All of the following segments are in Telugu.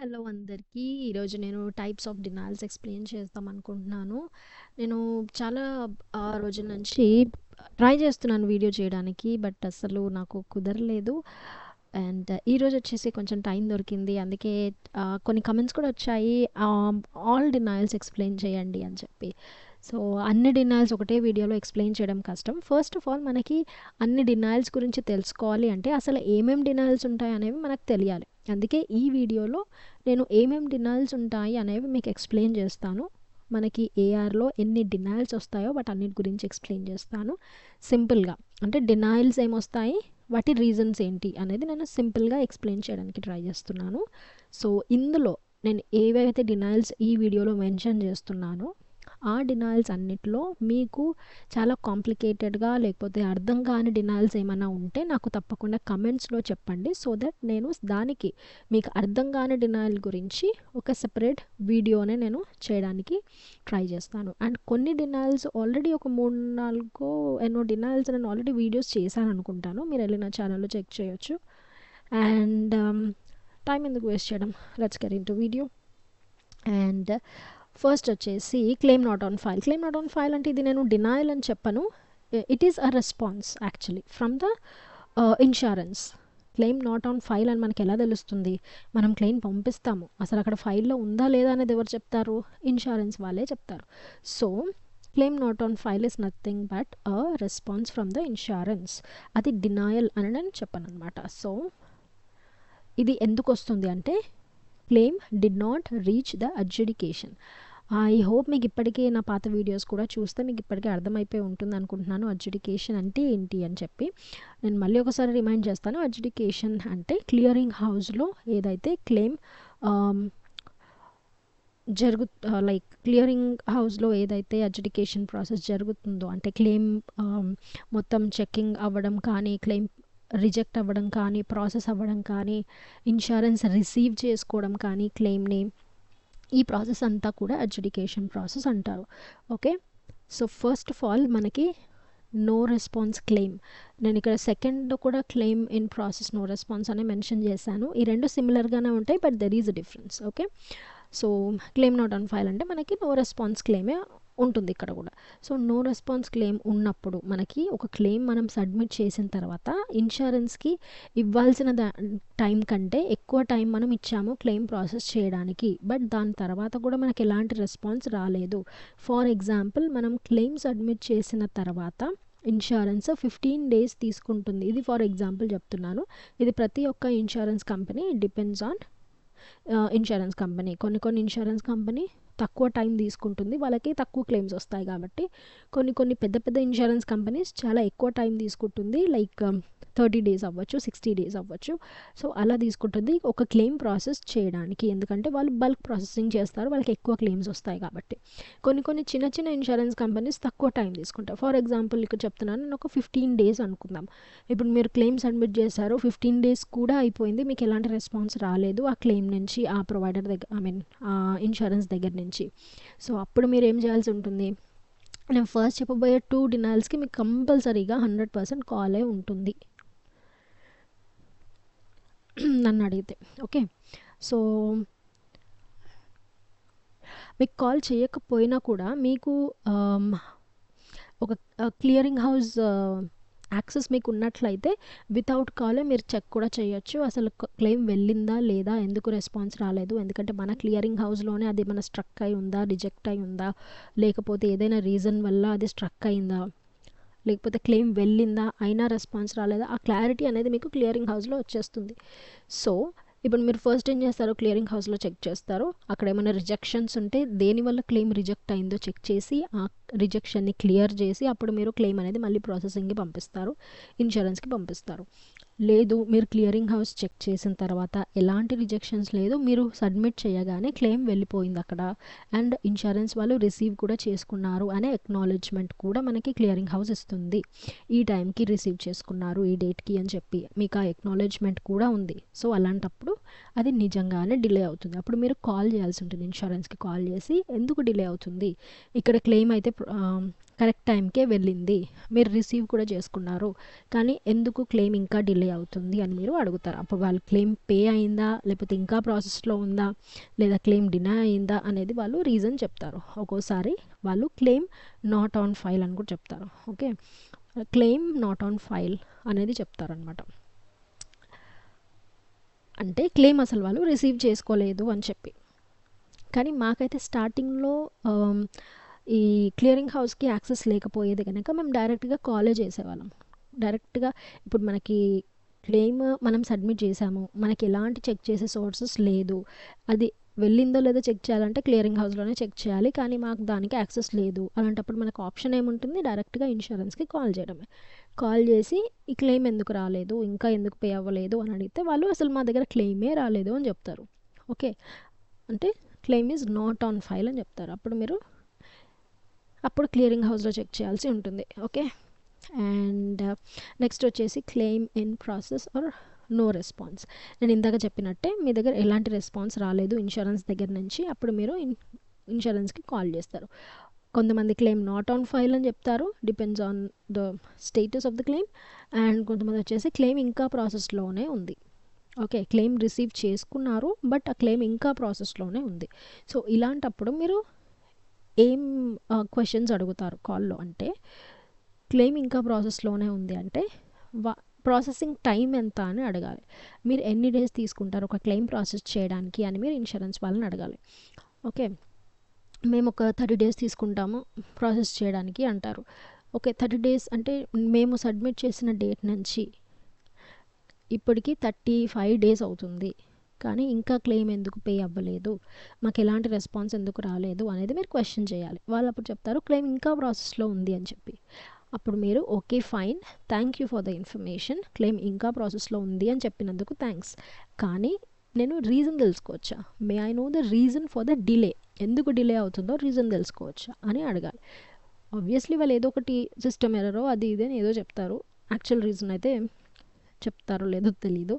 హలో అందరికీ. ఈరోజు నేను టైప్స్ ఆఫ్ డినాయల్స్ ఎక్స్‌ప్లెయిన్ చేద్దాం అనుకుంటున్నాను. నేను చాలా రోజుల నుంచి ట్రై చేస్తున్నాను వీడియో చేయడానికి. బట్ అస్సలు నాకు కుదరలేదు. అండ్ ఈరోజు వచ్చేసి కొంచెం టైం దొరికింది. అందుకే కొన్ని కమెంట్స్ కూడా వచ్చాయి. ఆల్ డినాయల్స్ ఎక్స్‌ప్లెయిన్ చేయండి అని చెప్పి. సో, అన్ని డినాయల్స్ ఒకటే వీడియోలో ఎక్స్‌ప్లెయిన్ చేయడం కష్టం. ఫస్ట్ ఆఫ్ ఆల్ మనకి అన్ని డినాయల్స్ గురించి తెలుసుకోవాలి అంటే అసలు ఏమేం డినాయల్స్ ఉంటాయనేవి మనకు తెలియాలి. అందుకే ఈ వీడియోలో నేను ఏమేం డినాయల్స్ ఉంటాయి అనేవి మీకు ఎక్స్‌ప్లెయిన్ చేస్తాను. మనకి ఏఆర్‌లో ఎన్ని డినాయల్స్ వస్తాయో వాటన్నిటి గురించి ఎక్స్‌ప్లెయిన్ చేస్తాను. సింపుల్‌గా అంటే డినాయల్స్ ఏమొస్తాయి, వాటి రీజన్స్ ఏంటి అనేది నేను సింపుల్‌గా ఎక్స్‌ప్లెయిన్ చేయడానికి ట్రై చేస్తున్నాను. సో, ఇందులో నేను ఏవైతే డినాయల్స్ ఈ వీడియోలో మెన్షన్ చేస్తున్నానో ఆ డినాయల్స్ అన్నిట్లో మీకు చాలా కాంప్లికేటెడ్‌గా లేకపోతే అర్థం కాని డినాయల్స్ ఏమన్నా ఉంటే నాకు తప్పకుండా కమెంట్స్‌లో చెప్పండి. సో దట్ నేను దానికి మీకు అర్థం కాని డినాయల్ గురించి ఒక సెపరేట్ వీడియోనే నేను చేయడానికి ట్రై చేస్తాను. అండ్ కొన్ని డినాయల్స్ ఆల్రెడీ ఒక 3, 4 ఎన్నో డినాయల్స్ నేను ఆల్రెడీ వీడియోస్ చేశాననుకుంటాను. మీరెళ్లి నా ఛానల్‌లో చెక్ చేయొచ్చు. అండ్ టైం ఎందుకు వేస్ట్ చేయడం, let's get into video. And first వచ్చేసి claim not on file. Claim not on file అంటే ఇది నేను డినాయల్ అని చెప్పను. It is a response actually from the insurance. Claim not on file అని మనకి ఎలా తెలుస్తుంది? మనం క్లెయిమ్ పంపిస్తాము, అసలు అక్కడ ఫైల్లో ఉందా లేదా అనేది ఎవరు చెప్తారు? ఇన్సూరెన్స్ వాళ్ళే చెప్తారు. So claim not on file is nothing but a response from the insurance. అది డినాయల్ అని నేను చెప్పను అనమాట. సో ఇది ఎందుకు వస్తుంది అంటే claim did not reach the adjudication. I hope మీకు ఇప్పటికే నా పాత వీడియోస్ కూడా చూస్తే మీకు ఇప్పటికే అర్థమైపోయి ఉంటుంది అనుకుంటున్నాను అడ్జుడికేషన్ అంటే ఏంటి అని చెప్పి. నేను మళ్ళీ ఒకసారి రిమైండ్ చేస్తాను. అడ్జుడికేషన్ అంటే క్లియరింగ్ హౌస్లో ఏదైతే క్లెయిమ్ లైక్ క్లియరింగ్ హౌస్లో ఏదైతే అడ్జుడికేషన్ ప్రాసెస్ జరుగుతుందో అంటే క్లెయిమ్ మొత్తం చెకింగ్ అవ్వడం కానీ, క్లెయిమ్ రిజెక్ట్ అవ్వడం కానీ, ప్రాసెస్ అవ్వడం కానీ, ఇన్సూరెన్స్ రిసీవ్ చేసుకోవడం కానీ క్లెయిమ్ని, ఈ ప్రాసెస్ అంతా కూడా అడ్జుడికేషన్ ప్రాసెస్ అంటారు. Okay. So first of all మనకి నో రెస్పాన్స్ క్లెయిమ్. నేను ఇక్కడ సెకండ్ కూడా claim in process no response అనే మెన్షన్ చేశాను. ఈ రెండు సిమిలర్గానే ఉంటాయి but there is a difference. Okay. So claim not on file అంటే మనకి నో రెస్పాన్స్ క్లెయిమే ఉంటుంది ఇక్కడ కూడా. సో నో రెస్పాన్స్ క్లెయిమ్ ఉన్నప్పుడు మనకి ఒక క్లెయిమ్ మనం సబ్మిట్ చేసిన తర్వాత ఇన్సూరెన్స్కి ఇవ్వాల్సిన టైం కంటే ఎక్కువ టైం మనం ఇచ్చాము క్లెయిమ్ ప్రాసెస్ చేయడానికి. బట్ దాని తర్వాత కూడా మనకి ఎలాంటి రెస్పాన్స్ రాలేదు. ఫర్ ఎగ్జాంపుల్ మనం క్లెయిమ్ సబ్మిట్ చేసిన తర్వాత ఇన్సూరెన్స్ 15 డేస్ తీసుకుంటుంది. ఇది ఫర్ ఎగ్జాంపుల్ చెప్తున్నాను. ఇది ప్రతి ఒక్క insurance company depends on insurance company. కొన్ని ఇన్సూరెన్స్ కంపెనీ తక్కువ టైం తీసుకుంటుంది, వాళ్ళకి తక్కువ క్లెయిమ్స్ వస్తాయి కాబట్టి. కొన్ని పెద్ద ఇన్సూరెన్స్ కంపెనీస్ చాలా ఎక్కువ టైం తీసుకుంటుంది, లైక్ 30 డేస్ అవ్వచ్చు, 60 డేస్ అవ్వచ్చు. సో అలా తీసుకుంటుంది ఒక క్లెయిమ్ ప్రాసెస్ చేయడానికి. ఎందుకంటే వాళ్ళు బల్క్ ప్రాసెసింగ్ చేస్తారు, వాళ్ళకి ఎక్కువ క్లెయిమ్స్ వస్తాయి కాబట్టి. కొన్ని చిన్న ఇన్సూరెన్స్ కంపెనీస్ తక్కువ టైం తీసుకుంటారు. ఫర్ ఎగ్జాంపుల్ ఇక్కడ చెప్తున్నాను, నేను ఒక 15 డేస్ అనుకుందాం. ఇప్పుడు మీరు క్లెయిమ్ సబ్మిట్ చేశారు, 15 డేస్ కూడా అయిపోయింది, మీకు ఎలాంటి రెస్పాన్స్ రాలేదు ఆ క్లెయిమ్ నుంచి, ఆ ప్రొవైడర్ దగ్గర, ఆ ఇన్సూరెన్స్ దగ్గర నుంచి. సో అప్పుడు మీరు ఏం చేయాల్సి ఉంటుంది? నేను ఫస్ట్ చెప్పబోయే 2 డినాయల్స్కి మీకు కంపల్సరీగా 100% కాలే ఉంటుంది నన్ను అడిగితే. ఓకే. సో మీకు కాల్ చేయకపోయినా కూడా మీకు ఒక క్లియరింగ్ హౌస్ యాక్సెస్ మీకు ఉన్నట్లయితే వితౌట్ కాలే మీరు చెక్ కూడా చేయొచ్చు అసలు క్లెయిమ్ వెళ్ళిందా లేదా, ఎందుకు రెస్పాన్స్ రాలేదు. ఎందుకంటే మన క్లియరింగ్ హౌస్లోనే అది మన స్ట్రక్ అయి ఉందా, రిజెక్ట్ అయి ఉందా, లేకపోతే ఏదైనా రీజన్ వల్ల అది స్ట్రక్ అయిందా, లేకపోతే క్లెయిమ్ వెళ్ళిందా అయినా రెస్పాన్స్ రాలేదా, ఆ క్లారిటీ అనేది మీకు క్లియరింగ్ హౌస్లో వచ్చేస్తుంది. సో ఇప్పుడు మీరు ఫస్ట్ ఏం చేస్తారు? క్లియరింగ్ హౌస్లో చెక్ చేస్తారు. అక్కడ ఏమైనా రిజెక్షన్స్ ఉంటే దేనివల్ల క్లెయిమ్ రిజెక్ట్ అయిందో చెక్ చేసి ఆ రిజెక్షన్ని క్లియర్ చేసి అప్పుడు మీరు క్లెయిమ్ అనేది మళ్ళీ ప్రాసెసింగ్కి పంపిస్తారు, ఇన్సూరెన్స్కి పంపిస్తారు. లేదు మీరు క్లియరింగ్ హౌస్ చెక్ చేసిన తర్వాత ఎలాంటి రిజెక్షన్స్ లేదు, మీరు సబ్మిట్ చేయగానే క్లెయిమ్ వెళ్ళిపోయింది అక్కడ, అండ్ ఇన్సూరెన్స్ వాళ్ళు రిసీవ్ కూడా చేసుకున్నారు అనే అక్నాలెడ్జ్మెంట్ కూడా మనకి క్లియరింగ్ హౌస్ ఇస్తుంది. ఈ టైంకి రిసీవ్ చేసుకున్నారు, ఈ డేట్కి అని చెప్పి మీకు ఆ అక్నాలెడ్జ్మెంట్ కూడా ఉంది. సో అలాంటప్పుడు అది నిజంగానే డిలే అవుతుంది. అప్పుడు మీరు కాల్ చేయాల్సి ఉంటుంది, ఇన్సూరెన్స్కి కాల్ చేసి ఎందుకు డిలే అవుతుంది, ఇక్కడ క్లెయిమ్ అయితే కరెక్ట్ టైంకే వెళ్ళింది, మీరు రిసీవ్ కూడా చేసుకున్నారు, కానీ ఎందుకు క్లెయిమ్ ఇంకా డిలే అవుతుంది అని మీరు అడుగుతారు. అప్పుడు వాళ్ళు క్లెయిమ్ పే అయిందా, లేకపోతే ఇంకా ప్రాసెస్లో ఉందా, లేదా క్లెయిమ్ డినై అయిందా అనేది వాళ్ళు రీజన్ చెప్తారు. ఒక్కోసారి వాళ్ళు క్లెయిమ్ నాట్ ఆన్ ఫైల్ అని కూడా చెప్తారు. Okay, claim not on file అనేది చెప్తారనమాట. అంటే క్లెయిమ్ అసలు వాళ్ళు రిసీవ్ చేసుకోలేదు అని చెప్పి. కానీ మాకైతే స్టార్టింగ్లో ఈ క్లియరింగ్ హౌస్కి యాక్సెస్ లేకపోయేది కనుక మేము డైరెక్ట్గా కాలే చేసేవాళ్ళం. డైరెక్ట్గా ఇప్పుడు మనకి క్లెయిమ్ మనం సబ్మిట్ చేసాము, మనకి ఎలాంటి చెక్ చేసే సోర్సెస్ లేదు, అది వెళ్ళిందో లేదో చెక్ చేయాలంటే క్లియరింగ్ హౌస్లోనే చెక్ చేయాలి, కానీ మాకు దానికి యాక్సెస్ లేదు. అలాంటప్పుడు మనకు ఆప్షన్ ఏముంటుంది, డైరెక్ట్గా ఇన్సూరెన్స్కి కాల్ చేయడమే. కాల్ చేసి ఈ క్లెయిమ్ ఎందుకు రాలేదు, ఇంకా ఎందుకు పే అవ్వలేదు అని అడిగితే వాళ్ళు అసలు మా దగ్గర క్లెయిమే రాలేదు అని చెప్తారు. ఓకే, అంటే claim is not on file అని చెప్తారు. అప్పుడు క్లియరింగ్ హౌస్లో చెక్ చేయాల్సి ఉంటుంది. ఓకే, అండ్ నెక్స్ట్ వచ్చేసి claim in process or no response. నేను ఇందాక చెప్పినట్టే మీ దగ్గర ఎలాంటి రెస్పాన్స్ రాలేదు ఇన్సూరెన్స్ దగ్గర నుంచి, అప్పుడు మీరు ఇన్సూరెన్స్కి కాల్ చేస్తారు. కొంతమంది క్లెయిమ్ నాట్ ఆన్ ఫైల్ అని చెప్తారు, depends on the status of the claim. And కొంతమంది వచ్చేసి క్లెయిమ్ ఇంకా ప్రాసెస్లోనే ఉంది. ఓకే, క్లెయిమ్ రిసీవ్ చేసుకున్నారు బట్ ఆ క్లెయిమ్ ఇంకా ప్రాసెస్లోనే ఉంది. సో ఇలాంటప్పుడు మీరు ఏం క్వశ్చన్స్ అడుగుతారు కాల్లో అంటే, క్లెయిమ్ ఇంకా ప్రాసెస్లోనే ఉంది అంటే ప్రాసెసింగ్ టైం ఎంత అని అడగాలి. మీరు ఎన్ని డేస్ తీసుకుంటారు ఒక క్లెయిమ్ ప్రాసెస్ చేయడానికి అని మీరు ఇన్సూరెన్స్ వాళ్ళని అడగాలి. ఓకే, మేము ఒక 30 డేస్ తీసుకుంటాము ప్రాసెస్ చేయడానికి అంటారు. ఓకే, 30 డేస్ అంటే మేము సబ్మిట్ చేసిన డేట్ నుంచి ఇప్పటికి 35 డేస్ అవుతుంది, కానీ ఇంకా క్లెయిమ్ ఎందుకు పే అవ్వలేదు, మాకు ఎలాంటి రెస్పాన్స్ ఎందుకు రాలేదు అనేది మీరు క్వశ్చన్ చేయాలి. వాళ్ళు అప్పుడు చెప్తారు క్లెయిమ్ ఇంకా ప్రాసెస్లో ఉంది అని చెప్పి. అప్పుడు మీరు okay fine, thank you for the information, claim ఇంకా ప్రాసెస్లో ఉంది అని చెప్పినందుకు థ్యాంక్స్, కానీ నేను రీజన్ తెలుసుకోవచ్చా, may I know the reason for the delay, ఎందుకు డిలే అవుతుందో రీజన్ తెలుసుకోవచ్చా అని అడగాలి. ఆబ్వియస్లీ వాళ్ళు ఏదో ఒకటి సిస్టమ్ ఎర్రరో అది ఇది అని ఏదో చెప్తారు, యాక్చువల్ రీజన్ అయితే చెప్తారో లేదో తెలీదు.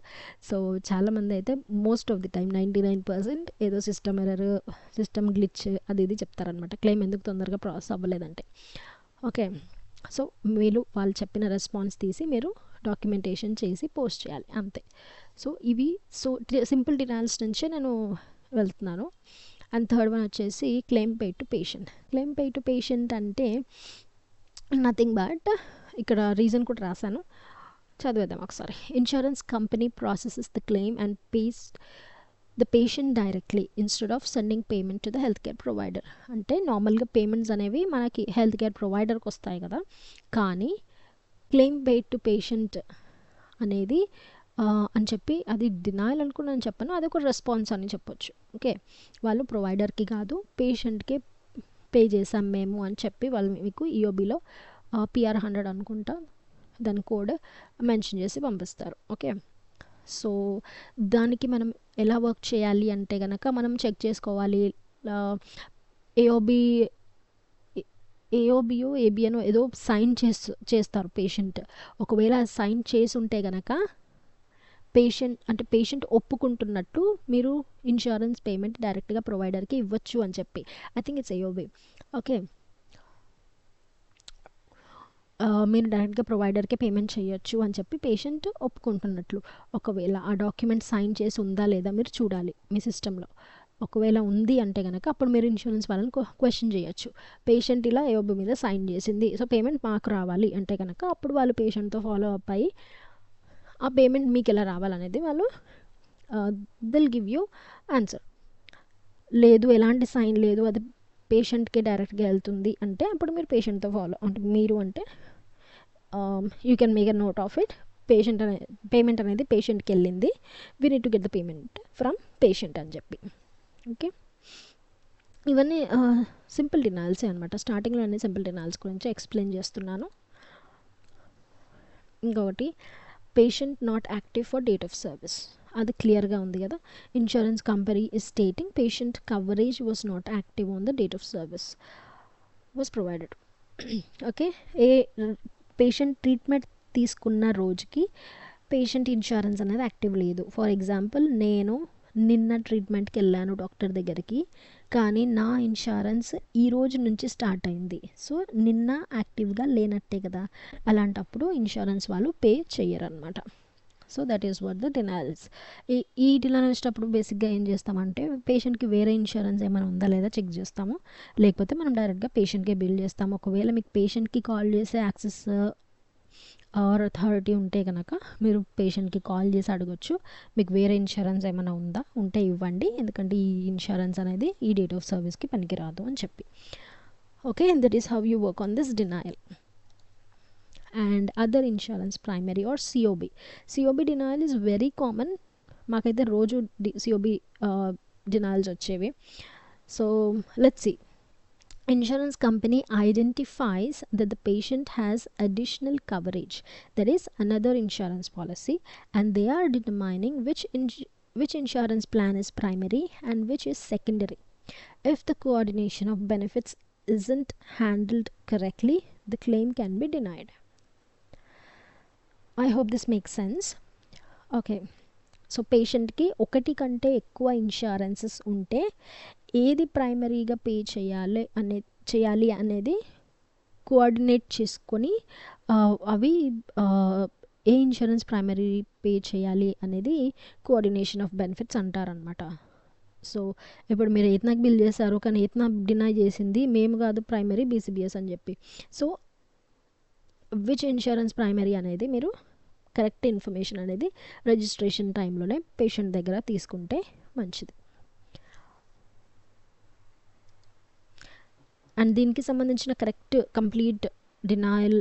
సో చాలామంది అయితే మోస్ట్ ఆఫ్ ది టైం 99% ఏదో సిస్టమ్ ఎర్రర్, సిస్టమ్ గ్లిచ్ అది ఇది చెప్తారనమాట, క్లెయిమ్ ఎందుకు తొందరగా ప్రాసెస్ అవ్వలేదంటే. ఓకే, సో మీరు వాళ్ళు చెప్పిన రెస్పాన్స్ తీసి మీరు డాక్యుమెంటేషన్ చేసి పోస్ట్ చేయాలి అంతే. సో ఇవి సింపుల్ డినాల్స్ నుంచే నేను వెళ్తున్నాను. అండ్ థర్డ్ వన్ వచ్చేసి claim pay to patient. Claim pay to patient అంటే నథింగ్ బట్, ఇక్కడ రీజన్ కూడా రాశాను, చదివేద్దాం ఒకసారి. Insurance company processes the claim and pays the patient directly instead of sending payment to the health care provider. అంటే నార్మల్గా పేమెంట్స్ అనేవి మనకి హెల్త్ కేర్ ప్రొవైడర్కి వస్తాయి కదా, కానీ క్లెయిమ్ పేడ్ టు పేషెంట్ అనేది అని చెప్పి అది డినాయల్ అనుకున్నాను చెప్పను, అది ఒక రెస్పాన్స్ అని చెప్పొచ్చు. ఓకే, వాళ్ళు ప్రొవైడర్కి కాదు పేషెంట్కే పే చేసాం మేము అని చెప్పి వాళ్ళు మీకు ఈఓబిలో PR100 అనుకుంటా దాని కోడ్ మెన్షన్ చేసి పంపిస్తారు. ఓకే, సో దానికి మనం ఎలా వర్క్ చేయాలి అంటే కనుక మనం చెక్ చేసుకోవాలి, ఏఓబియో ఏబిఎనో ఏదో సైన్ చేస్తారు పేషెంట్. ఒకవేళ సైన్ చేసి ఉంటే కనుక పేషెంట్ ఒప్పుకుంటున్నట్టు మీరు ఇన్సూరెన్స్ పేమెంట్ డైరెక్ట్గా ప్రొవైడర్కి ఇవ్వచ్చు అని చెప్పి, I think it's EOB. Okay, మీరు డైరెక్ట్గా ప్రొవైడర్కే పేమెంట్ చేయొచ్చు అని చెప్పి పేషెంట్ ఒప్పుకుంటున్నట్లు. ఒకవేళ ఆ డాక్యుమెంట్ సైన్ చేసి ఉందా లేదా మీరు చూడాలి మీ సిస్టంలో. ఒకవేళ ఉంది అంటే కనుక అప్పుడు మీరు ఇన్సూరెన్స్ వాళ్ళని క్వశ్చన్ చేయొచ్చు, పేషెంట్ ఇలా ఏఓబి మీద సైన్ చేసింది, సో పేమెంట్ మాకు రావాలి అంటే కనుక అప్పుడు వాళ్ళు పేషెంట్తో ఫాలో అప్ అయ్యి ఆ పేమెంట్ మీకు ఎలా రావాలనేది వాళ్ళు దిల్ గివ్ యూ ఆన్సర్. లేదు ఎలాంటి సైన్ లేదు, అది పేషెంట్కి డైరెక్ట్గా వెళ్తుంది అంటే అప్పుడు మీరు పేషెంట్తో ఫాలో అంటే మీరు అంటే you can make a note of it, payment అనేది పేషెంట్కి వెళ్ళింది, we need to get the payment from patient అని చెప్పి. ఓకే, ఇవన్నీ సింపుల్ డినాల్సే అనమాట. స్టార్టింగ్లో అన్ని సింపుల్ డినాల్స్ గురించి ఎక్స్ప్లెయిన్ చేస్తున్నాను. ఇంకొకటి patient not active for date of service, అది క్లియర్గా ఉంది కదా. Insurance company is stating patient coverage was not active on the date of service was provided. Okay, patient treatment తీసుకున్న రోజుకి పేషెంట్ ఇన్సూరెన్స్ అనేది యాక్టివ్ లేదు. ఫర్ ఎగ్జాంపుల్ నేను నిన్న ట్రీట్మెంట్కి వెళ్ళాను డాక్టర్ దగ్గరికి, కానీ నా ఇన్సూరెన్స్ ఈ రోజు నుంచి స్టార్ట్ అయింది. సో నిన్న యాక్టివ్గా లేనట్టే కదా, అలాంటప్పుడు ఇన్సూరెన్స్ వాళ్ళు పే చెయ్యరనమాట. So that is what the denials. ఈ డినైల్ వచ్చేటప్పుడు బేసిక్గా ఏం చేస్తామంటే పేషెంట్కి వేరే ఇన్సూరెన్స్ ఏమైనా ఉందా లేదా చెక్ చేస్తాము, లేకపోతే మనం డైరెక్ట్గా పేషెంట్కే బిల్ చేస్తాము. ఒకవేళ మీకు పేషెంట్కి కాల్ చేసే యాక్సెస్ ఆర్ అథారిటీ ఉంటే కనుక మీరు పేషెంట్కి కాల్ చేసి అడగొచ్చు, మీకు వేరే ఇన్సూరెన్స్ ఏమైనా ఉందా, ఉంటే ఇవ్వండి, ఎందుకంటే ఈ ఇన్సూరెన్స్ అనేది ఈ డేట్ ఆఫ్ సర్వీస్కి పనికిరాదు అని చెప్పి. Okay, that is how you work on this denial. And other insurance primary or COB. COB denial is very common. మాకైతే రోజు సిఓబి డినైల్స్ వచ్చేవి. So let's see. Insurance company identifies that the patient has additional coverage, that is another insurance policy, and they are determining which insurance plan is primary and which is secondary. If the coordination of benefits isn't handled correctly, the claim can be denied. I hope this makes sense. Okay, so పేషెంట్కి ఒకటి కంటే ఎక్కువ ఇన్సూరెన్సెస్ ఉంటే ఏది ప్రైమరీగా పే చేయాలి అనేది కోఆర్డినేట్ చేసుకొని అవి ఏ ఇన్సూరెన్స్ ప్రైమరీ పే చేయాలి అనేది కోఆర్డినేషన్ ఆఫ్ బెనిఫిట్స్ అంటారనమాట. సో ఇప్పుడు మీరు ఏత్నాకి బిల్ చేశారు, కానీ ఏత్నా డినై చేసింది మేము కాదు ప్రైమరీ బీసీబీఎస్ అని చెప్పి. సో విచ్ ఇన్సూరెన్స్ ప్రైమరీ అనేది మీరు కరెక్ట్ ఇన్ఫర్మేషన్ అనేది రిజిస్ట్రేషన్ టైంలోనే పేషెంట్ దగ్గర తీసుకుంటే మంచిది. అండ్ దీనికి సంబంధించిన కరెక్ట్ కంప్లీట్ డినైల్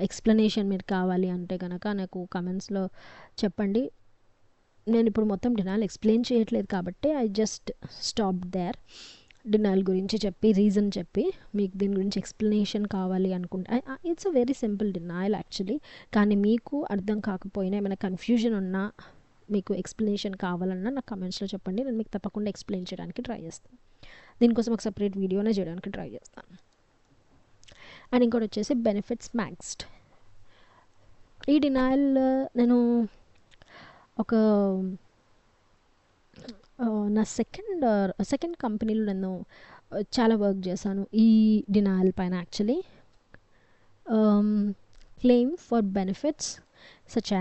ఎక్స్ప్లెనేషన్ మీరు కావాలి అంటే కనుక నాకు కమెంట్స్లో చెప్పండి. నేను ఇప్పుడు మొత్తం డినైల్ ఎక్స్ప్లెయిన్ చేయట్లేదు కాబట్టి I just stop there. Denial గురించి చెప్పి రీజన్ చెప్పి మీకు దీని గురించి ఎక్స్ప్లెనేషన్ కావాలి అనుకుంటే it's a very simple denial actually. కానీ మీకు అర్థం కాకపోయినా ఏమైనా కన్ఫ్యూజన్ ఉన్నా మీకు ఎక్స్ప్లెనేషన్ కావాలన్నా నాకు కమెంట్స్లో చెప్పండి, నేను మీకు తప్పకుండా ఎక్స్ప్లెయిన్ చేయడానికి ట్రై చేస్తాను. దీనికోసం ఒక సపరేట్ వీడియోనే చేయడానికి ట్రై చేస్తాను. అండ్ ఇంకోటి వచ్చేసి బెనిఫిట్స్ మ్యాక్స్డ్. ఈ డినైల్ నేను ఒక నా సెకండ్ కంపెనీలో నేను చాలా వర్క్ చేశాను ఈ డినైల్ పైన. Actually claim for benefits such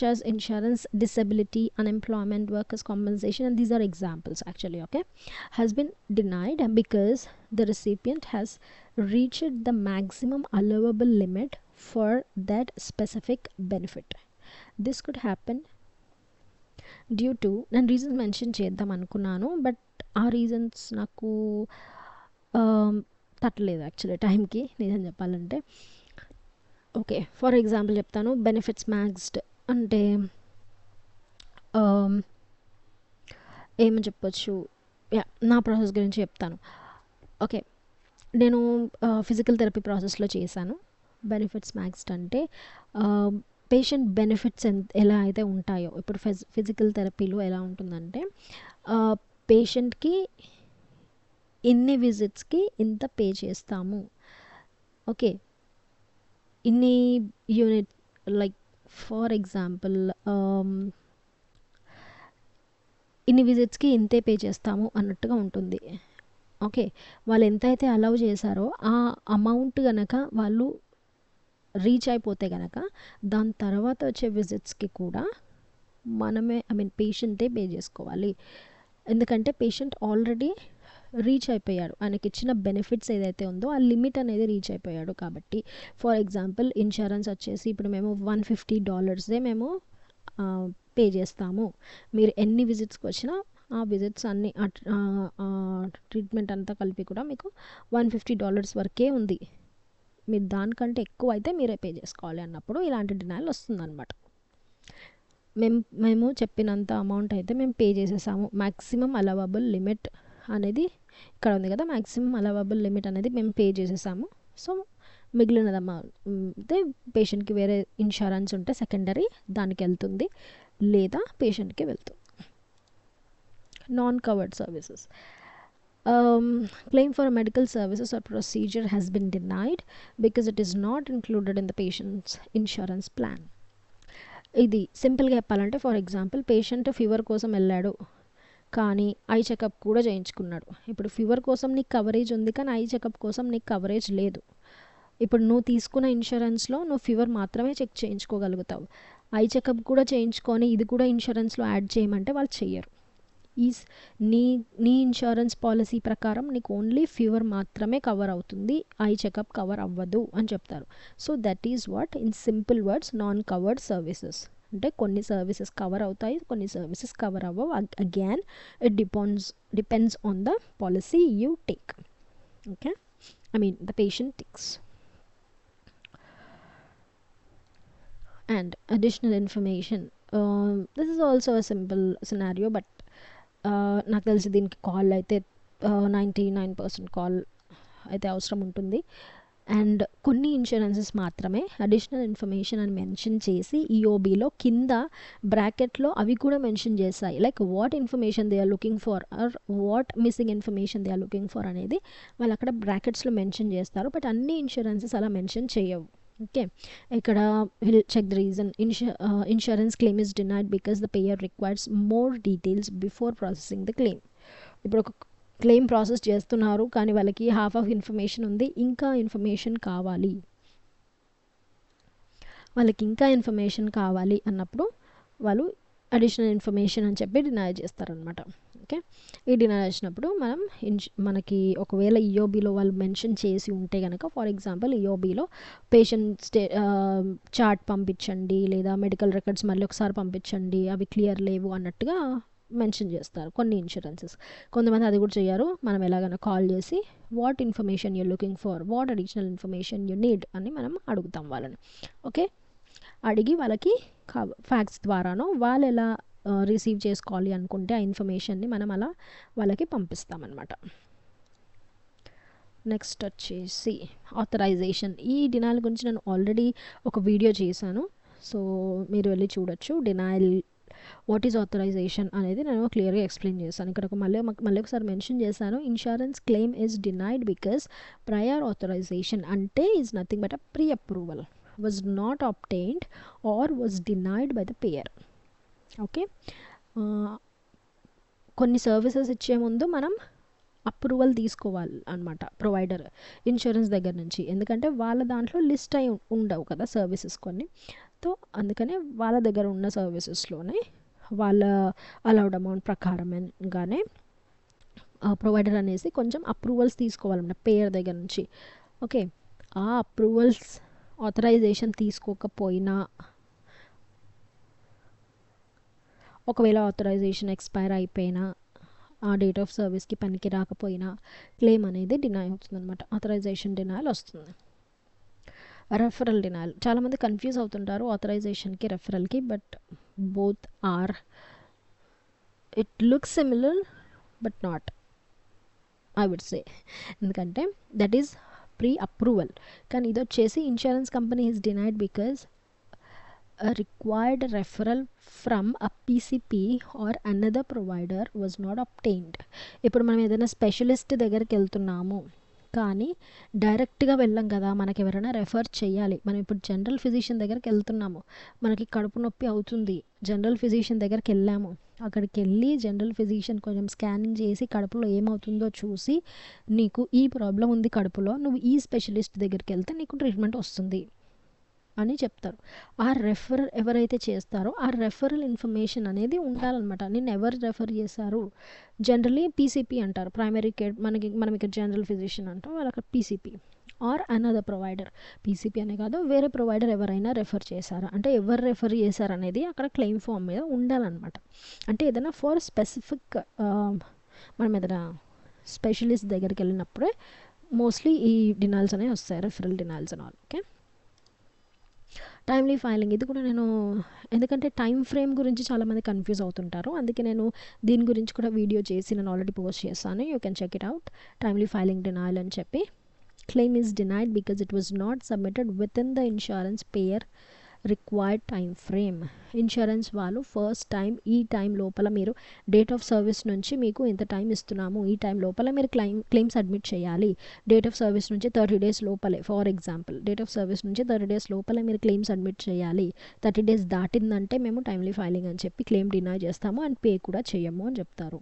as insurance, disability, unemployment, workers compensation, and these are examples actually, okay, has been denied because the recipient has reached the maximum allowable limit for that specific benefit. This could happen due to, నేను రీజన్స్ మెన్షన్ చేద్దాం అనుకున్నాను బట్ ఆ రీజన్స్ నాకు తట్టలేదు యాక్చువల్లీ టైంకి, నిజం చెప్పాలంటే. ఓకే, ఫర్ ఎగ్జాంపుల్ చెప్తాను. బెనిఫిట్స్ మ్యాక్స్డ్ అంటే ఏమని చెప్పొచ్చు, నా ప్రాసెస్ గురించి చెప్తాను. ఓకే, నేను ఫిజికల్ థెరపీ ప్రాసెస్లో చేశాను. బెనిఫిట్స్ మ్యాక్స్డ్ అంటే పేషెంట్ బెనిఫిట్స్ ఎలా అయితే ఉంటాయో, ఇప్పుడు ఫిజికల్ థెరపీలో ఎలా ఉంటుందంటే పేషెంట్కి ఇన్ని విజిట్స్కి ఇంత పే చేస్తాము, ఓకే, ఇన్ని యూనిట్, లైక్ ఫర్ ఎగ్జాంపుల్ ఇన్ని విజిట్స్కి ఇంతే పే చేస్తాము అన్నట్టుగా ఉంటుంది. ఓకే, వాళ్ళు ఎంతైతే అలౌ చేశారో ఆ అమౌంట్ కనుక వాళ్ళు రీచ్ అయిపోతే కనుక దాని తర్వాత వచ్చే విజిట్స్కి కూడా మనమే పేషెంటే పే చేసుకోవాలి. ఎందుకంటే పేషెంట్ ఆల్రెడీ రీచ్ అయిపోయాడు, ఆయనకి ఇచ్చిన బెనిఫిట్స్ ఏదైతే ఉందో ఆ లిమిట్ అనేది రీచ్ అయిపోయాడు. కాబట్టి ఫర్ ఎగ్జాంపుల్ ఇన్సూరెన్స్ వచ్చేసి ఇప్పుడు మేము $150 మేము పే చేస్తాము, మీరు ఎన్ని విజిట్స్కి వచ్చినా ఆ విజిట్స్ అన్ని ట్రీట్మెంట్ అంతా కలిపి కూడా మీకు $150 వరకే ఉంది, మీరు దానికంటే ఎక్కువ అయితే మీరే పే చేసుకోవాలి అన్నప్పుడు ఇలాంటి డినైల్ వస్తుందన్నమాట. మేము చెప్పినంత అమౌంట్ అయితే మేము పే చేసేసాము, మ్యాక్సిమం అలవబుల్ లిమిట్ అనేది ఇక్కడ ఉంది కదా, మ్యాక్సిమం అలవబుల్ లిమిట్ అనేది మేము పే చేసేసాము. సో మిగిలినది అయితే పేషెంట్కి వేరే ఇన్సూరెన్స్ ఉంటే సెకండరీ దానికి వెళ్తుంది, లేదా పేషెంట్కి వెళ్తుంది. Non covered services. Claim for medical services or procedure has been denied because it is not included in the patient's insurance plan. ఇది సింపుల్గా చెప్పాలంటే ఫర్ ఎగ్జాంపుల్ పేషెంట్ ఫీవర్ కోసం వెళ్ళాడు, కానీ ఐ చెకప్ కూడా చేయించుకున్నాడు. ఇప్పుడు ఫీవర్ కోసం నీకు కవరేజ్ ఉంది, కానీ ఐ చెకప్ కోసం నీకు కవరేజ్ లేదు. ఇప్పుడు నువ్వు తీసుకున్న ఇన్సూరెన్స్లో నువ్వు ఫీవర్ మాత్రమే చెక్ చేయించుకోగలుగుతావు. ఐ చెకప్ కూడా చేయించుకొని ఇది కూడా ఇన్సూరెన్స్లో యాడ్ చేయమంటే వాళ్ళు చెయ్యరు. ఈ నీ నీ ఇన్సూరెన్స్ పాలసీ ప్రకారం నీకు ఓన్లీ ఫీవర్ మాత్రమే కవర్ అవుతుంది, ఐ చెకప్ కవర్ అవ్వదు అని చెప్తారు. So that is what in simple words non covered services. అంటే కొన్ని సర్వీసెస్ కవర్ అవుతాయి, కొన్ని సర్వీసెస్ కవర్ అవ్వవు. Again it depends on the policy you take. Okay, I mean the patient takes. And additional information, this is also a simple scenario, but నాకు తెలిసి దీనికి కాల్ అయితే 99% కాల్ అయితే అవసరం ఉంటుంది. అండ్ కొన్ని ఇన్సూరెన్సెస్ మాత్రమే అడిషనల్ ఇన్ఫర్మేషన్ అని మెన్షన్ చేసి ఈఓబీలో కింద బ్రాకెట్లో అవి కూడా మెన్షన్ చేస్తాయి, like what information they are looking for or what missing information they are looking for అనేది వాళ్ళు అక్కడ బ్రాకెట్స్లో మెన్షన్ చేస్తారు. బట్ అన్ని ఇన్సూరెన్సెస్ అలా మెన్షన్ చేయవు. ఓకే, ఇక్కడ will check the reason. Insurance claim is denied because the payer requires more details before processing the claim. ఇప్పుడు ఒక క్లెయిమ్ ప్రాసెస్ చేస్తున్నారు, కానీ వాళ్ళకి హాఫ్ ఆఫ్ ఇన్ఫర్మేషన్ ఉంది, ఇంకా ఇన్ఫర్మేషన్ కావాలి, వాళ్ళకి ఇంకా ఇన్ఫర్మేషన్ కావాలి అన్నప్పుడు వాళ్ళు అడిషనల్ ఇన్ఫర్మేషన్ అని చెప్పి డినై చేస్తారనమాట. ఓకే, ఈ డినై చేసినప్పుడు మనకి ఒకవేళ ఈఓబీలో వాళ్ళు మెన్షన్ చేసి ఉంటే కనుక, ఫర్ ఎగ్జాంపుల్ ఈఓబీలో పేషెంట్ చార్ట్ పంపించండి లేదా మెడికల్ రికార్డ్స్ మళ్ళీ ఒకసారి పంపించండి, అవి క్లియర్ లేవు అన్నట్టుగా మెన్షన్ చేస్తారు కొన్ని ఇన్సూరెన్సెస్. కొంతమంది అది కూడా చేయరు. మనం ఎలాగైనా కాల్ చేసి what information you looking for, what additional information you need అని మనం అడుగుతాం వాళ్ళని. ఓకే, అడిగి వాళ్ళకి ఫ్యాక్స్ ద్వారానో వాళ్ళు ఎలా రిసీవ్ చేసుకోవాలి అనుకుంటే ఆ ఇన్ఫర్మేషన్ని మనం అలా వాళ్ళకి పంపిస్తామన్నమాట. నెక్స్ట్ వచ్చేసి ఆథరైజేషన్. ఈ డినైల్ గురించి నేను ఆల్రెడీ ఒక వీడియో చేశాను, సో మీరు వెళ్ళి చూడొచ్చు. డినైల్ వాట్ ఈజ్ ఆథరైజేషన్ అనేది నేను క్లియర్గా ఎక్స్ప్లెయిన్ చేశాను. ఇక్కడ మళ్ళీ ఒకసారి మెన్షన్ చేశాను, insurance claim is denied because prior authorization అంటే is nothing but a pre approval was not obtained or was denied by the payer. Okay, కొన్ని సర్వీసెస్ ఇచ్చే ముందు మనం అప్రూవల్ తీసుకోవాలి అనమాట ప్రొవైడర్ ఇన్సూరెన్స్ దగ్గర నుంచి, ఎందుకంటే వాళ్ళ దాంట్లో లిస్ట్ అయి ఉండవు కదా సర్వీసెస్ కొన్ని. సో అందుకనే వాళ్ళ దగ్గర ఉన్న సర్వీసెస్లోనే వాళ్ళ అలౌడ్ అమౌంట్ ప్రకారంగానే ప్రొవైడర్ అనేసి కొంచెం అప్రూవల్స్ తీసుకోవాలన్నమాట పేయర్ దగ్గర నుంచి. ఓకే, ఆ అప్రూవల్స్ ఆథరైజేషన్ తీసుకోకపోయినా, ఒకవేళ ఆథరైజేషన్ ఎక్స్పైర్ అయిపోయినా, ఆ డేట్ ఆఫ్ సర్వీస్కి పనికి రాకపోయినా క్లెయిమ్ అనేది డినై అవుతుంది అనమాట. ఆథరైజేషన్ డినైల్ వస్తుంది. రెఫరల్ డినైల్, చాలామంది కన్ఫ్యూజ్ అవుతుంటారు ఆథరైజేషన్కి రెఫరల్కి, but both are it looks similar but not, I would say. ఎందుకంటే దట్ ఈస్ ప్రీ అప్రూవల్, కానీ ఇది వచ్చేసి insurance company is denied because required referral from a PCP or another provider was not obtained. ఇప్పుడు మనం ఏదైనా స్పెషలిస్ట్ దగ్గరికి వెళ్తున్నాము, కానీ డైరెక్ట్గా వెళ్ళాం కదా, మనకి ఎవరైనా రెఫర్ చేయాలి. మనం ఇప్పుడు జనరల్ ఫిజిషియన్ దగ్గరికి వెళ్తున్నాము, మనకి కడుపు నొప్పి అవుతుంది, జనరల్ ఫిజిషియన్ దగ్గరికి వెళ్ళాము, అక్కడికి వెళ్ళి జనరల్ ఫిజిషియన్ కొంచెం స్కానింగ్ చేసి కడుపులో ఏమవుతుందో చూసి నీకు ఈ ప్రాబ్లం ఉంది కడుపులో, నువ్వు ఈ స్పెషలిస్ట్ దగ్గరికి వెళ్తే నీకు ట్రీట్మెంట్ వస్తుంది అని చెప్తారు. ఆ రెఫర్ ఎవరైతే చేస్తారో ఆ రెఫరల్ ఇన్ఫర్మేషన్ అనేది ఉండాలన్నమాట. నేను ఎవరు రెఫర్ చేశారు, జనరలీ పీసీపీ అంటారు, ప్రైమరీ కేర్. మనం ఇక్కడ జనరల్ ఫిజిషియన్ అంటాం, వాళ్ళు అక్కడ PCP or another provider. PCP అనే కాదు, వేరే ప్రొవైడర్ ఎవరైనా రెఫర్ చేశారా అంటే ఎవరు రెఫర్ చేశారనేది అక్కడ క్లెయిమ్ ఫామ్ మీద ఉండాలన్నమాట. అంటే ఏదైనా ఫర్ స్పెసిఫిక్ మనం ఏదైనా స్పెషలిస్ట్ దగ్గరికి వెళ్ళినప్పుడే మోస్ట్లీ ఈ డినాల్స్ అనేవి వస్తాయి, రెఫరల్ డినాల్స్ అని. ఓకే, టైమ్లీ ఫైలింగ్, ఇది కూడా నేను ఎందుకంటే టైం ఫ్రేమ్ గురించి చాలామంది కన్ఫ్యూజ్ అవుతుంటారు, అందుకే నేను దీని గురించి కూడా వీడియో చేసి నేను ఆల్రెడీ పోస్ట్ చేస్తాను, you can check it out. Timely filing denial అని చెప్పి, claim is denied because it was not submitted within the insurance payer required time frame. Insurance వాళ్ళు ఫస్ట్ టైం ఈ టైం లోపల మీరు డేట్ ఆఫ్ సర్వీస్ నుంచి మీకు ఇంత టైం ఇస్తున్నాము, ఈ టైం లోపల మీరు క్లెయిమ్ సబ్మిట్ చేయాలి. డేట్ ఆఫ్ సర్వీస్ నుంచి 30 days లోపలే, for example date of service నుంచి 30 days లోపల మీరు క్లెయిమ్ సబ్మిట్ చేయాలి. 30 days దాటిందంటే మేము టైమ్లీ ఫైలింగ్ అని చెప్పి క్లెయిమ్ డినై చేస్తాము అండ్ పే కూడా చేయము అని చెప్తారు.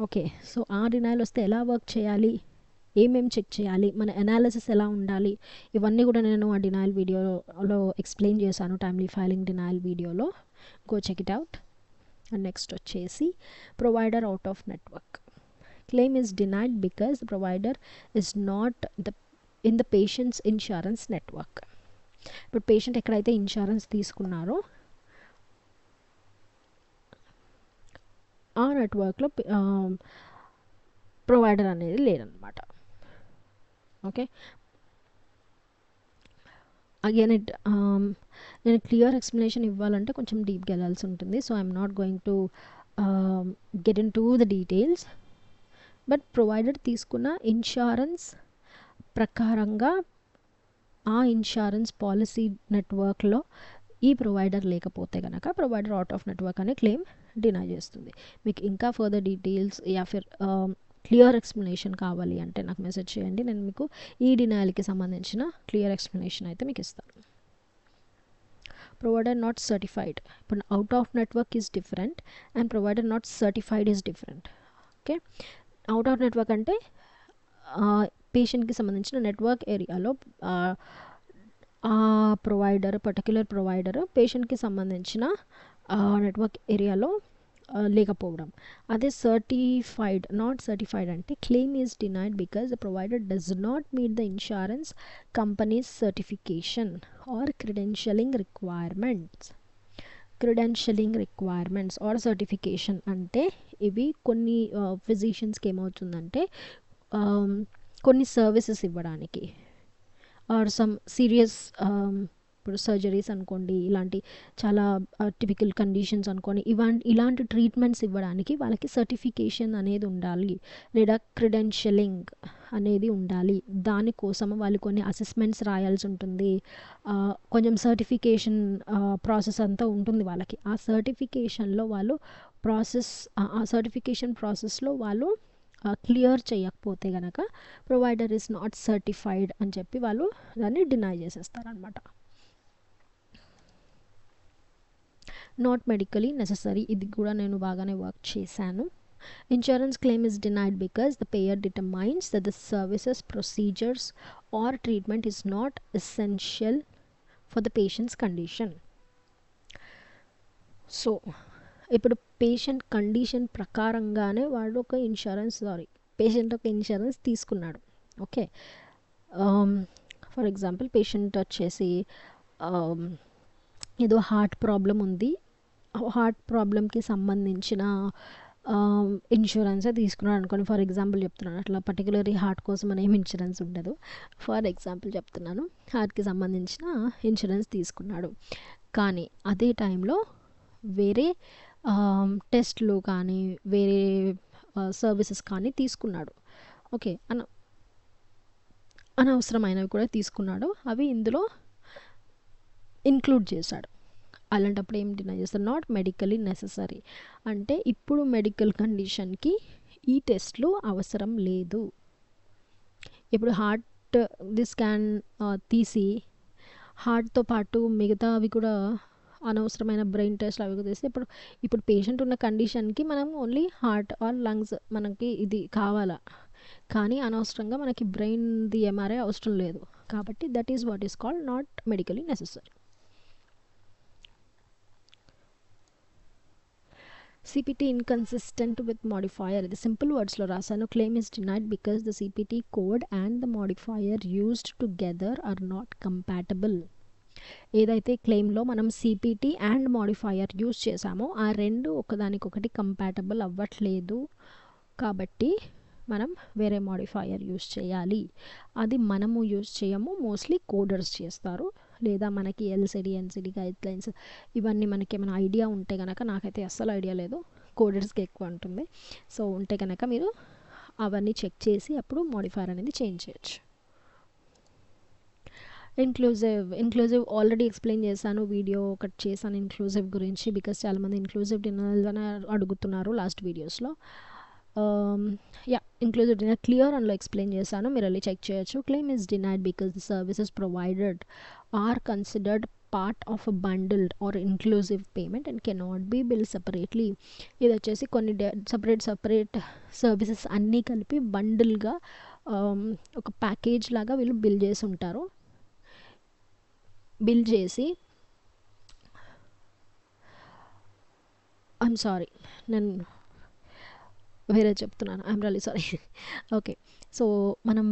ఓకే, సో ఆ డినైల్ వస్తే ఎలా వర్క్ చేయాలి, ఏమేమి చెక్ చేయాలి, మన అనాలిసిస్ ఎలా ఉండాలి, ఇవన్నీ కూడా నేను ఆ డినైల్ వీడియోలో ఎక్స్ప్లెయిన్ చేశాను, టైమ్లీ ఫైలింగ్ డినైల్ వీడియోలో. Go check it out. And next వచ్చేసి provider out of network. Claim is denied because the provider is not in the patient's insurance network. ఇప్పుడు పేషెంట్ ఎక్కడైతే ఇన్సూరెన్స్ తీసుకున్నారో ఆ నెట్వర్క్లో ప్రొవైడర్ అనేది లేదనమాట. ఓకే, అగైన్ నేను క్లియర్ ఎక్స్ప్లెనేషన్ ఇవ్వాలంటే కొంచెం డీప్గా వెళ్ళాల్సి ఉంటుంది. So I'm not going to get into the details. But provider తీసుకున్న ఇన్సూరెన్స్ ప్రకారంగా ఆ ఇన్సూరెన్స్ పాలసీ నెట్వర్క్లో ఈ ప్రొవైడర్ లేకపోతే కనుక ప్రొవైడర్ అవుట్ ఆఫ్ నెట్వర్క్ అనే క్లెయిమ్ డినై చేస్తుంది. మీకు ఇంకా ఫర్దర్ డీటెయిల్స్ యా ఫిర్ క్లియర్ ఎక్స్ప్లెనేషన్ కావాలి అంటే నాకు మెసేజ్ చేయండి, నేను మీకు ఈ డినైల్కి సంబంధించిన క్లియర్ ఎక్స్ప్లెనేషన్ అయితే మీకు ఇస్తాను. Provider not certified. ఇప్పుడు out of network is different and provider not certified is different. Okay, out of network అంటే పేషెంట్కి సంబంధించిన నెట్వర్క్ ఏరియాలో ఆ ప్రొవైడర్ పర్టిక్యులర్ ప్రొవైడర్ పేషెంట్కి సంబంధించిన నెట్వర్క్ ఏరియాలో లేకపోవడం. అదే సర్టిఫైడ్, నాట్ సర్టిఫైడ్ అంటే claim is denied because the provider does not meet the insurance companies certification or credentialing requirements. Credentialing requirements or certification అంటే ఇవి కొన్ని ఫిజిషియన్స్కి ఏమవుతుందంటే కొన్ని సర్వీసెస్ ఇవ్వడానికి ఆర్ సమ్ సీరియస్ ఇప్పుడు సర్జరీస్ అనుకోండి, ఇలాంటి చాలా టిపికల్ కండిషన్స్ అనుకోండి, ఇలాంటి ట్రీట్మెంట్స్ ఇవ్వడానికి వాళ్ళకి సర్టిఫికేషన్ అనేది ఉండాలి లేదా క్రెడెన్షియలింగ్ అనేది ఉండాలి. దానికోసం వాళ్ళు కొన్ని అసెస్మెంట్స్ రాయాల్సి ఉంటుంది, కొంచెం సర్టిఫికేషన్ ప్రాసెస్ అంతా ఉంటుంది వాళ్ళకి. ఆ సర్టిఫికేషన్లో వాళ్ళు ఆ సర్టిఫికేషన్ ప్రాసెస్లో వాళ్ళు క్లియర్ చేయకపోతే కనుక ప్రొవైడర్ ఈజ్ నాట్ సర్టిఫైడ్ అని చెప్పి వాళ్ళు దాన్ని డినై చేసేస్తారనమాట. నాట్ మెడికలీ నెససరీ, ఇది కూడా నేను బాగానే వర్క్ చేశాను. Insurance claim is denied because the payer determines that the services, procedures or treatment is not essential for the patient's condition. So ఇప్పుడు పేషెంట్ కండిషన్ ప్రకారంగానే వాడు ఒక పేషెంట్ ఒక ఇన్సూరెన్స్ తీసుకున్నాడు. ఓకే, ఫర్ ఎగ్జాంపుల్ పేషెంట్ వచ్చేసి ఏదో హార్ట్ ప్రాబ్లం ఉంది, హార్ట్ ప్రాబ్లంకి సంబంధించిన ఇన్సూరెన్సే తీసుకున్నాడు అనుకోండి. ఫర్ ఎగ్జాంపుల్ చెప్తున్నాను, అట్లా పర్టికులర్లీ హార్ట్ కోసం అని ఏమి ఇన్సూరెన్స్ ఉండదు. ఫర్ ఎగ్జాంపుల్ చెప్తున్నాను, హార్ట్కి సంబంధించిన ఇన్సూరెన్స్ తీసుకున్నాడు. కానీ అదే టైంలో వేరే టెస్ట్లు కానీ వేరే సర్వీసెస్ కానీ తీసుకున్నాడు. ఓకే, అనవసరమైనవి కూడా తీసుకున్నాడు, అవి ఇందులో ఇంక్లూడ్ చేశాడు. అలాంటప్పుడు ఏం డినై చేస్తారు? నాట్ మెడికలీ నెససరీ అంటే ఇప్పుడు మెడికల్ కండిషన్కి ఈ టెస్ట్లు అవసరం లేదు. ఇప్పుడు హార్ట్ స్కాన్ తీసి హార్ట్తో పాటు మిగతా అవి కూడా అనవసరమైన బ్రెయిన్ టెస్ట్లు అవి తీసి ఇప్పుడు పేషెంట్ ఉన్న కండిషన్కి మనం ఓన్లీ హార్ట్ ఆర్ లంగ్స్ మనకి ఇది కావాలా, కానీ అనవసరంగా మనకి బ్రెయిన్ది ఎంఆర్ఐ అవసరం లేదు. కాబట్టి that is what is called not medically necessary. CPT inconsistent with modifier. ఇది సింపుల్ వర్డ్స్లో రాశాను. Claim is denied because the CPT code and the modifier used together are not compatible. ఏదైతే క్లెయిమ్లో మనం CPT అండ్ మోడిఫైయర్ యూజ్ చేసామో ఆ రెండు ఒకదానికొకటి కంపాటబుల్ అవ్వట్లేదు, కాబట్టి మనం వేరే మోడిఫైయర్ యూజ్ చేయాలి. అది మనము యూజ్ చేయము, మోస్ట్లీ కోడర్స్ చేస్తారు, లేదా మనకి LCD NCD గైడ్లైన్స్ ఇవన్నీ మనకి ఏమైనా ఐడియా ఉంటే కనుక, నాకైతే అస్సలు ఐడియా లేదు, కోడర్స్కి ఎక్కువ ఉంటుంది. సో ఉంటే కనుక మీరు అవన్నీ చెక్ చేసి అప్పుడు మోడిఫైయర్ అనేది చేంజ్ చేయొచ్చు. ఇంక్లూజివ్ ఆల్రెడీ ఎక్స్ప్లెయిన్ చేశాను, వీడియో ఒకటి చేశాను ఇంక్లూజివ్ గురించి, బికాస్ చాలామంది ఇంక్లూజివ్ డిన్నర్ అని అడుగుతున్నారు లాస్ట్ వీడియోస్లో. యా, ఇంక్లూజివ్ డిన్నర్ క్లియర్ అందులో ఎక్స్ప్లెయిన్ చేశాను, మీరు వెళ్ళి చెక్ చేయొచ్చు. Claim is denied because the services provided are considered part of a bundled or inclusive payment and cannot be bill separately. ఇది వచ్చేసి కొన్ని సపరేట్ సర్వీసెస్ అన్నీ కలిపి బండిల్గా ఒక ప్యాకేజ్ లాగా వీళ్ళు బిల్ చేసి ఉంటారు. బిల్ చేసి ఐఎమ్ సారీ, నేను వేరే చెప్తున్నాను, I'm really sorry. Okay, so మనం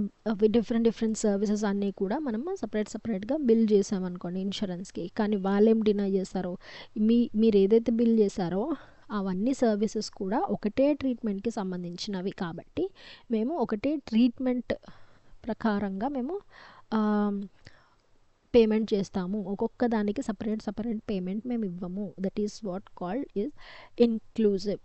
డిఫరెంట్ సర్వీసెస్ అన్నీ కూడా మనం సపరేట్గా బిల్ చేసామనుకోండి ఇన్సూరెన్స్కి, కానీ వాళ్ళేం డినై చేస్తారో, మీరు ఏదైతే బిల్ చేశారో అవన్నీ సర్వీసెస్ కూడా ఒకటే ట్రీట్మెంట్కి సంబంధించినవి కాబట్టి మేము ఒకటే ట్రీట్మెంట్ ప్రకారంగా మేము పేమెంట్ చేస్తాము, ఒక్కొక్క దానికి సపరేట్ పేమెంట్ మేము ఇవ్వము. That is what called is inclusive.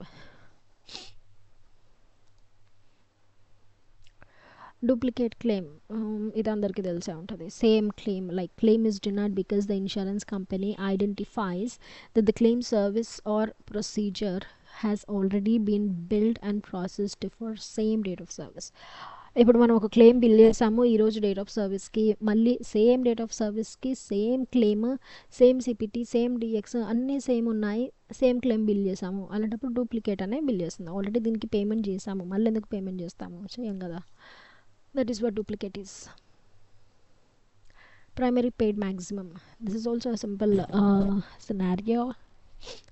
Duplicate claim, ఇది అందరికీ తెలిసే ఉంటుంది. Same claim, like claim is denied because the insurance company identifies that the claim service or procedure has already been billed and processed for same date of service. ఇప్పుడు మనం ఒక క్లెయిమ్ బిల్ చేసాము ఈరోజు డేట్ ఆఫ్ సర్వీస్కి, మళ్ళీ సేమ్ డేట్ ఆఫ్ సర్వీస్కి same claim, same CPT, same DX అన్నీ సేమ్ ఉన్నాయి, సేమ్ క్లెయిమ్ బిల్ చేసాము. అలాంటప్పుడు డూప్లికేట్ అనే బిల్ చేస్తుంది. ఆల్రెడీ దీనికి పేమెంట్ చేసాము, మళ్ళీ ఎందుకు పేమెంట్ చేస్తాము, చేయం కదా. That is what duplicate is. Primary paid maximum. This is also a simple scenario,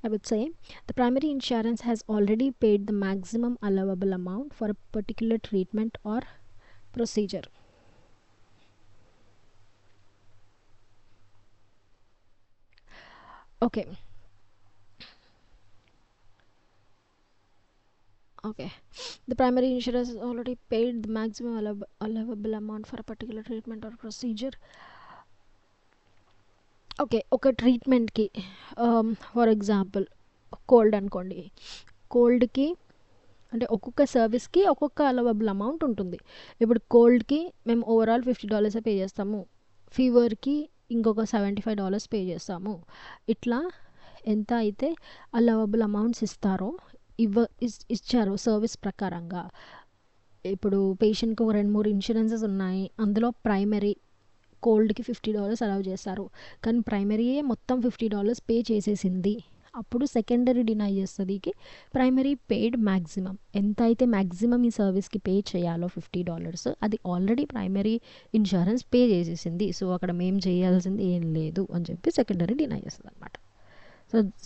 I would say. The primary insurance has already paid the maximum allowable amount for a particular treatment or procedure. Okay. The primary insurance has already paid the maximum allowable amount for a particular treatment or procedure. Okay, ఒక ట్రీట్మెంట్కి ఫర్ ఎగ్జాంపుల్ కోల్డ్ అనుకోండి, కోల్డ్కి అంటే ఒక్కొక్క సర్వీస్కి ఒక్కొక్క అలవబుల్ అమౌంట్ ఉంటుంది. ఇప్పుడు కోల్డ్కి మేము ఓవరాల్ $50 పే చేస్తాము, ఫీవర్కి ఇంకొక $75 పే చేస్తాము. ఇట్లా ఎంత అయితే అలవబుల్ అమౌంట్స్ ఇస్తారో ఇచ్చారో సర్వీస్ ప్రకారంగా. ఇప్పుడు పేషెంట్కి ఒక 2-3 ఇన్సూరెన్సెస్ ఉన్నాయి, అందులో ప్రైమరీ కోల్డ్కి $50 అలౌ చేస్తారు, కానీ ప్రైమరీయే మొత్తం $50 పే చేసేసింది, అప్పుడు సెకండరీ డినై చేస్తుంది. ప్రైమరీ పెయిడ్ మ్యాక్సిమం ఎంత అయితే మ్యాక్సిమం ఈ సర్వీస్కి పే చేయాలో $50 అది ఆల్రెడీ ప్రైమరీ ఇన్సూరెన్స్ పే చేసేసింది, సో అక్కడ మేము చేయాల్సింది ఏం లేదు అని చెప్పి సెకండరీ డినై చేస్తుంది అనమాట.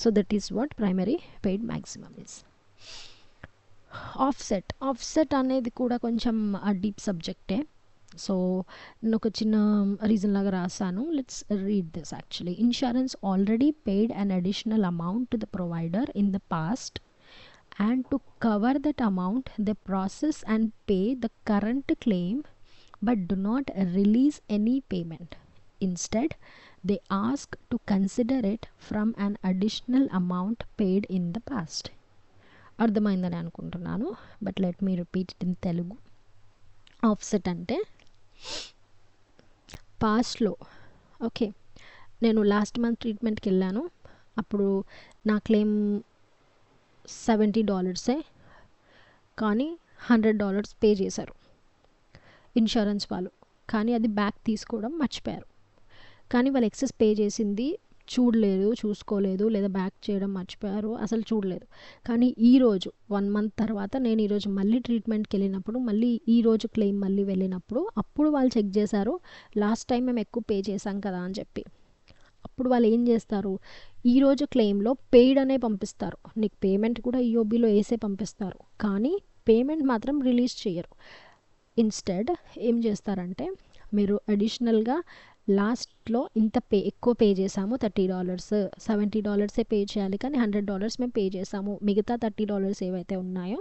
So that is what primary paid maximum is. Offset అనేది కూడా కొంచెం డీప్ సబ్జెక్టే. సో నేను ఒక చిన్న రీజన్ లాగా రాసాను, let's read this. Actually insurance already paid an additional amount to the provider in the past and to cover that amount they process and pay the current claim but do not release any payment. Instead they ask to consider it from an additional amount paid in the past. అర్థమైందని అనుకుంటున్నాను, but let me repeat it in Telugu. Offset అంటే పాస్ట్లో, ఓకే, నేను లాస్ట్ మంత్ ట్రీట్మెంట్కి వెళ్ళాను, అప్పుడు నా క్లెయిమ్ $70, కానీ $100 పే చేశారు ఇన్సూరెన్స్ వాళ్ళు, కానీ అది బ్యాక్ తీసుకోవడం మర్చిపోయారు. కానీ వాళ్ళు ఎక్సెస్ పే చేసింది చూసుకోలేదు, లేదా బ్యాక్ చేయడం మర్చిపోయారు, అసలు చూడలేదు. కానీ ఈరోజు 1 month తర్వాత నేను ఈరోజు మళ్ళీ ట్రీట్మెంట్కి వెళ్ళినప్పుడు, మళ్ళీ ఈరోజు క్లెయిమ్ మళ్ళీ వెళ్ళినప్పుడు, అప్పుడు వాళ్ళు చెక్ చేశారు లాస్ట్ టైం మేము ఎక్కువ పే చేశాం కదా అని చెప్పి. అప్పుడు వాళ్ళు ఏం చేస్తారు, ఈరోజు క్లెయిమ్లో పెయిడ్ అనే పంపిస్తారు, నీకు పేమెంట్ కూడా ఈఓబీలో వేసే పంపిస్తారు, కానీ పేమెంట్ మాత్రం రిలీజ్ చేయరు. ఇన్స్టెడ్ ఏం చేస్తారంటే, మీరు అడిషనల్గా లాస్ట్లో ఇంత ఎక్కువ పే చేసాము, $30, $70 పే చేయాలి, కానీ $100 మేము పే చేసాము, మిగతా $30 ఏవైతే ఉన్నాయో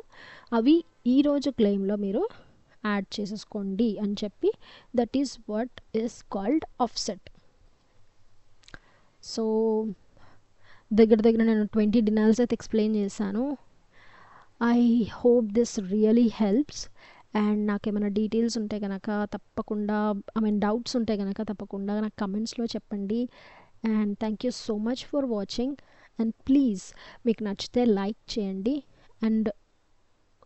అవి ఈరోజు క్లెయిమ్లో మీరు యాడ్ చేసేసుకోండి అని చెప్పి, that is what is called offset. So దగ్గర నేను 20 డినాల్స్ అయితే ఎక్స్ప్లెయిన్ చేశాను. I hope this really helps. And నాకేమైనా డీటెయిల్స్ ఉంటే గనక తప్పకుండా డౌట్స్ ఉంటే గనక తప్పకుండా నాకు కమెంట్స్లో చెప్పండి. And thank you so much for watching. And please మీకు నచ్చితే లైక్ చేయండి. అండ్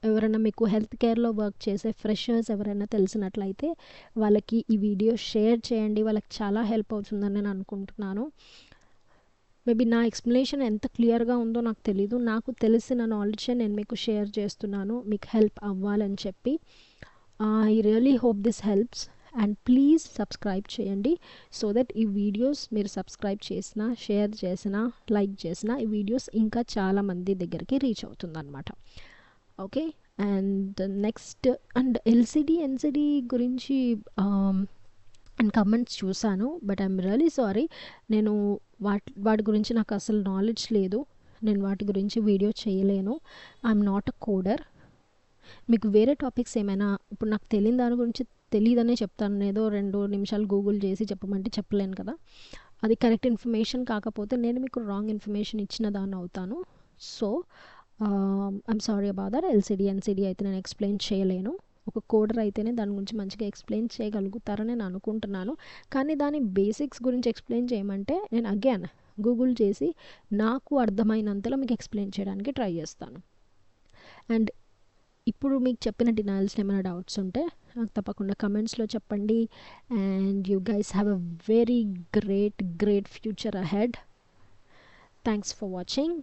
ఎవరైనా మీకు హెల్త్ కేర్లో వర్క్ చేసే ఫ్రెషర్స్ ఎవరైనా తెలిసినట్లయితే వాళ్ళకి ఈ వీడియో షేర్ చేయండి. వాళ్ళకి చాలా హెల్ప్ అవుతుందని నేను అనుకుంటున్నాను. మేబీ నా ఎక్స్ప్లెనేషన్ ఎంత క్లియర్గా ఉందో నాకు తెలీదు. నాకు తెలిసిన నాలెడ్జే నేను మీకు షేర్ చేస్తున్నాను, మీకు హెల్ప్ అవ్వాలని చెప్పి. I really hope this helps. And please subscribe చేయండి సో దట్ ఈ వీడియోస్ మీరు సబ్స్క్రైబ్ చేసినా, షేర్ చేసినా, లైక్ చేసినా ఈ వీడియోస్ ఇంకా చాలామంది దగ్గరికి రీచ్ అవుతుందన్నమాట. Okay. And next and NCD గురించి అండ్ కమెంట్స్ చూసాను. But I'm really sorry. నేను వాటి గురించి నాకు అసలు నాలెడ్జ్ లేదు. నేను వాటి గురించి వీడియో చేయలేను. I'm not a కోడర్. మీకు వేరే టాపిక్స్ ఏమైనా ఇప్పుడు నాకు తెలియని దాని గురించి తెలియదనే చెప్తాను. ఏదో 2 నిమిషాలు గూగుల్ చేసి చెప్పమంటే చెప్పలేను కదా. అది కరెక్ట్ ఇన్ఫర్మేషన్ కాకపోతే నేను మీకు రాంగ్ ఇన్ఫర్మేషన్ ఇచ్చిన దాన్ని అవుతాను. So I'm sorry about that. NCD అయితే నేను ఎక్స్ప్లెయిన్ చేయలేను. ఒక కోడర్ అయితేనే దాని గురించి మంచిగా ఎక్స్ప్లెయిన్ చేయగలుగుతారని నేను అనుకుంటున్నాను. కానీ దాని బేసిక్స్ గురించి ఎక్స్ప్లెయిన్ చేయమంటే నేను అగైన్ గూగుల్ చేసి నాకు అర్థమైనంతలో మీకు ఎక్స్ప్లెయిన్ చేయడానికి ట్రై చేస్తాను. అండ్ ఇప్పుడు మీకు చెప్పిన డినైల్స్ ఏమైనా డౌట్స్ ఉంటే నాకు తప్పకుండా కమెంట్స్లో చెప్పండి. And you guys have a very great future ahead. Thanks for watching.